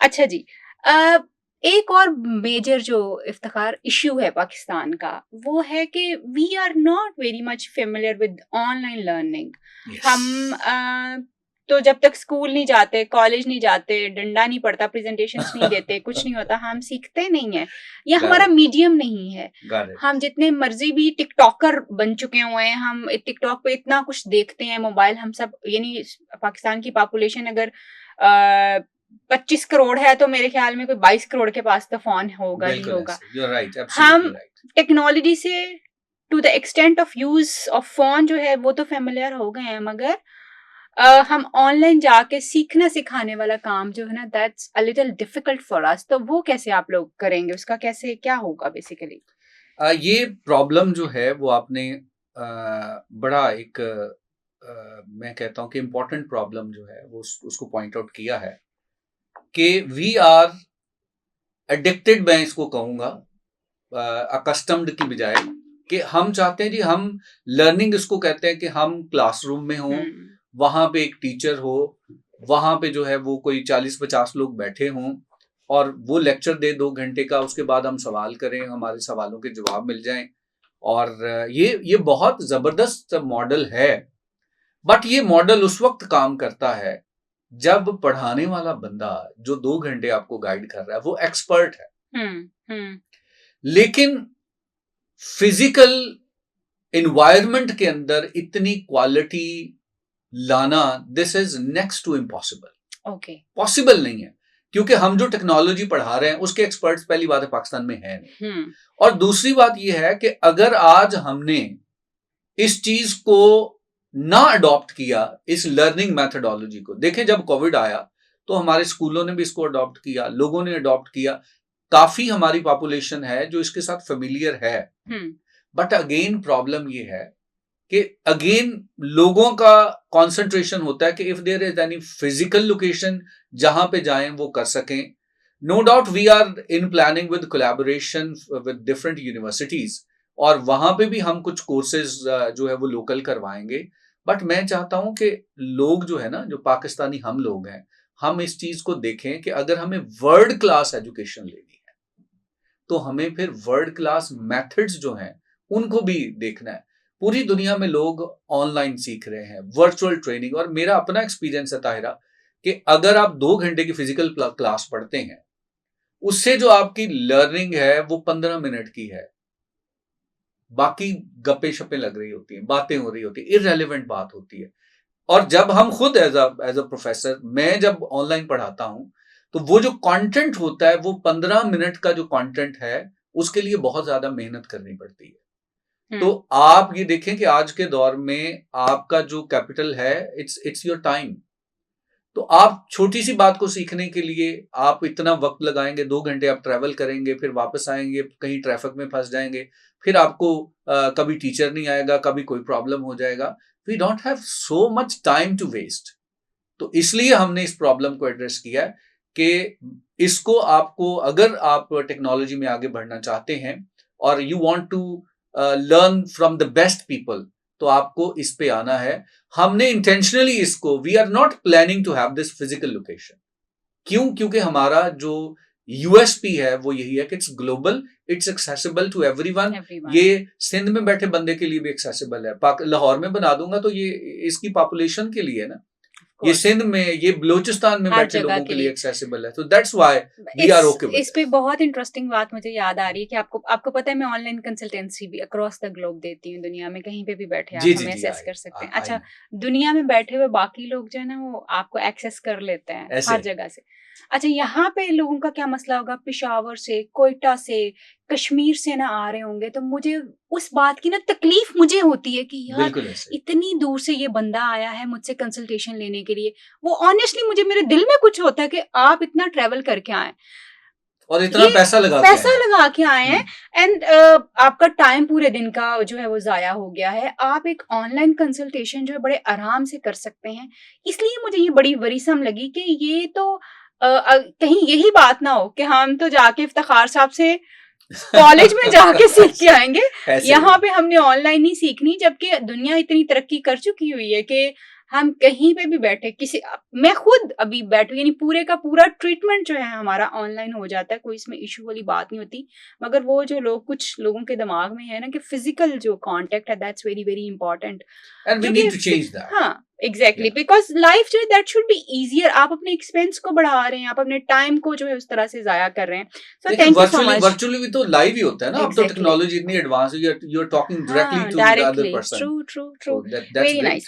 अच्छा जी। अ, एक और मेजर जो इफ्तिखार इश्यू है पाकिस्तान का, वो है कि we are not very much familiar with online learning. Yes. हम तो जब तक स्कूल नहीं जाते, कॉलेज नहीं जाते, डंडा नहीं पड़ता, प्रेज़ेंटेशंस नहीं देते, कुछ नहीं होता, हम सीखते नहीं हैं। या हमारा करेक्ट। मीडियम नहीं है। करेक्ट। हम जितने मर्ज़ी भी टिकटॉकर बन चुके हुए हैं, हम टिकटॉक पे इतना कुछ देखते हैं, मोबाइल हम सब यानी पाकिस्तान की पॉपुलेशन अगर 25 करोड़ है तो मेरे ख्याल में कोई 22 करोड़ के पास तो फ़ोन होगा ही बिल्कुल होगा। ऐसे, यू आर राइट, एब्सोल्युटली हम राइट। टेक्नोलॉजी से to the extent of use of phone जो है वो तो फ़ैमिलियर हो गए हैं, मगर हम ऑनलाइन जाके सीखना सिखाने वाला काम जो है ना, that's a little difficult for us. तो वो कैसे आप लोग करेंगे? उसका कैसे क्या होगा बेसिकली? ये प्रॉब्लम जो है वो आपने बड़ा एक मैं कहता हूँ कि इम्पोर्टेंट प्रॉब्लम जो है वो उसको पॉइंट आउट किया है कि वी आर एडिक्टेड, मैं इसको कहूँगा अकस्टम्ड की बजाय, कि हम चाहते हैं जी, हम लर्निंग इसको कहते हैं कि हम क्लासरूम में हों, हुँ, वहाँ पे एक टीचर हो, वहाँ पे जो है वो कोई 40-50 लोग बैठे हों और वो लेक्चर दे 2 घंटे का, उसके बाद हम सवाल करें, हमारे सवालों के जवाब मिल जाएँ। और ये बहुत ज़बरदस्त मॉडल है, बट ये मॉडल उस वक़्त काम करता है, जब पढ़ाने वाला बंदा जो 2 घंटे आपको गाइड कर रहा है, वो एक्सपर्ट है। हुँ, हुँ, लेकिन फिजिकल एनवायरनमेंट के अंदर इतनी क्वालिटी लाना, this is next to impossible. Okay. Possible नहीं है, क्योंकि हम जो टेक्नोलॉजी पढ़ा रहे हैं उसके एक्सपर्ट्स पहली बात है पाकिस्तान में है नहीं। हुँ, और दूसरी बात यह है कि अगर आज हमने इस चीज को ना अडॉप्ट किया, इस लर्निंग मैथडोलॉजी को, देखें जब कोविड आया तो हमारे स्कूलों ने भी इसको अडॉप्ट किया, लोगों ने अडॉप्ट किया, काफी हमारी पॉपुलेशन है जो इसके साथ फेमिलियर है। हुँ, बट अगेन प्रॉब्लम ये है कि अगेन लोगों का कंसंट्रेशन होता है कि if there is any physical location जहां पे जाएं वो कर सकें। No doubt we are in planning with collaboration with different universities, और वहां पे भी हम कुछ कोर्सेज जो है वो लोकल करवाएंगे। बट मैं चाहता हूं कि लोग जो है ना, जो पाकिस्तानी हम लोग हैं, हम इस चीज को देखें कि अगर हमें वर्ल्ड क्लास एजुकेशन लेनी है तो हमें फिर वर्ल्ड क्लास मेथड्स जो हैं उनको भी देखना है। पूरी दुनिया में लोग ऑनलाइन सीख रहे हैं, वर्चुअल ट्रेनिंग, और मेरा अपना एक्सपीरियंस है ताहिरा, कि अगर आप 2 घंटे की फिजिकल क्लास पढ़ते हैं, उससे जो आपकी लर्निंग है वो 15 मिनट की है, बाकी गप्पे शप्पे लग रही होती हैं, बातें हो रही होती है, इररेलेवेंट बात होती है। और जब हम खुद एज अ प्रोफेसर, मैं जब ऑनलाइन पढ़ाता हूं, तो वो जो कंटेंट होता है, वो 15 मिनट का जो कंटेंट है, उसके लिए बहुत ज्यादा मेहनत करनी पड़ती है। हुँ, तो आप ये देखें कि आज के दौर में आपका जो कैपिटल है, इट्स योर टाइम। तो आप छोटी सी बात को सीखने के लिए आप इतना वक्त लगाएंगे, 2 घंटे आप ट्रैवल करेंगे, फिर वापस आएंगे, कहीं ट्रैफिक में फंस जाएंगे, फिर आपको कभी टीचर नहीं आएगा, कभी कोई प्रॉब्लम हो जाएगा। We don't have so much time to waste. तो इसलिए हमने इस प्रॉब्लम को एड्रेस किया है कि इसको आपको, अगर आप टेक्नोलॉजी में आगे बढ़ना चाहते हैं और you want to learn from the best people, तो आपको इस पे आना है। हमने इंटेंशनली इसको, we are not planning to have this physical location. क्यों? क्योंकि हमारा जो यूएसपी है वो यही है कि it's global, it's accessible to everyone. Everyone, ये सिंध में बैठे बंदे के लिए भी एक्सेसिबल है, लाहौर में बना दूंगा तो ये इसकी पॉपुलेशन के लिए है ना, ऑफ ये कोर्स, सिंध में, ये बलूचिस्तान में हर बैठे जगह लोगों के के लिए लिए। एक्सेसिबल है। तो दैट्स व्हाई वी इस आर ओके विद इस पे दिस। बहुत इंटरेस्टिंग बात मुझे याद आ रही है कि आपको आपको पता है मैं ऑनलाइन कंसल्टेंसी भी अक्रॉस द ग्लोब देती हूँ, दुनिया में कहीं पे भी बैठे आप जी जी हमें जी, असेस आई कर सकते हैं। आई अच्छा, नो। दुनिया में बैठे हुए बाकी लोग जो है ना वो आपको एक्सेस कर लेते हैं ऐसे हर जगह से। अच्छा, यहाँ पे लोगों का क्या मसला होगा, पेशावर से, कोयटा से, कश्मीर से ना आ रहे होंगे, तो मुझे उस बात की ना तकलीफ मुझे होती है कि यार बिल्कुल ऐसे। इतनी दूर से ये बंदा आया है मुझसे कंसल्टेशन लेने के लिए। वो ऑनेस्टली मुझे मेरे दिल में कुछ होता है कि आप इतना ट्रैवल करके आए, और इतना ये पैसा लगा के पैसा आए हैं। लगा के आए हैं, हम्म। एंड आपका टाइम पूरे दिन का जो है वो ज़ाया हो गया है। आप एक ऑनलाइन कंसल्टेशन जो है बड़े आराम से कर सकते हैं। इसलिए मुझे ये बड़ी वरीसम लगी कि ये तो कहीं यही बात ना हो कि हम तो जाके इफ्तिखार साहब से कॉलेज में जाके सीख के आएँगे, ऐसे ही यहाँ है। पे हमने ऑनलाइन नहीं सीखनी, जबकि दुनिया इतनी तरक्की कर चुकी हुई है कि हम कहीं पे भी बैठे मैं खुद अभी बैठू यानी पूरे का पूरा ट्रीटमेंट जो है हमारा ऑनलाइन हो जाता है, कोई इसमें इशू वाली बात नहीं होती। मगर वो जो लोग कुछ लोगों के दिमाग में है ना कि फिजिकल जो कांटेक्ट है that's very very important, and we जो नीड कि टू चेंज दैट। हाँ एग्जैक्टली, बिकॉज लाइफ जो है दैट शुड बी इजियर। आप अपने एक्सपेंस को बढ़ा रहे हैं, आप अपने टाइम को जो है उस तरह से जाया कर रहे हैं। सो लेकिन thank you so virtually much. Virtually भी तो लाइव ही होता है ना, अब तो एग्जैक्टली, टेक्नोलॉजी इतनी एडवांस है, यू आर टॉकिंग डायरेक्टली हाँ to the other directly, person, true true true, so that's very great. Nice.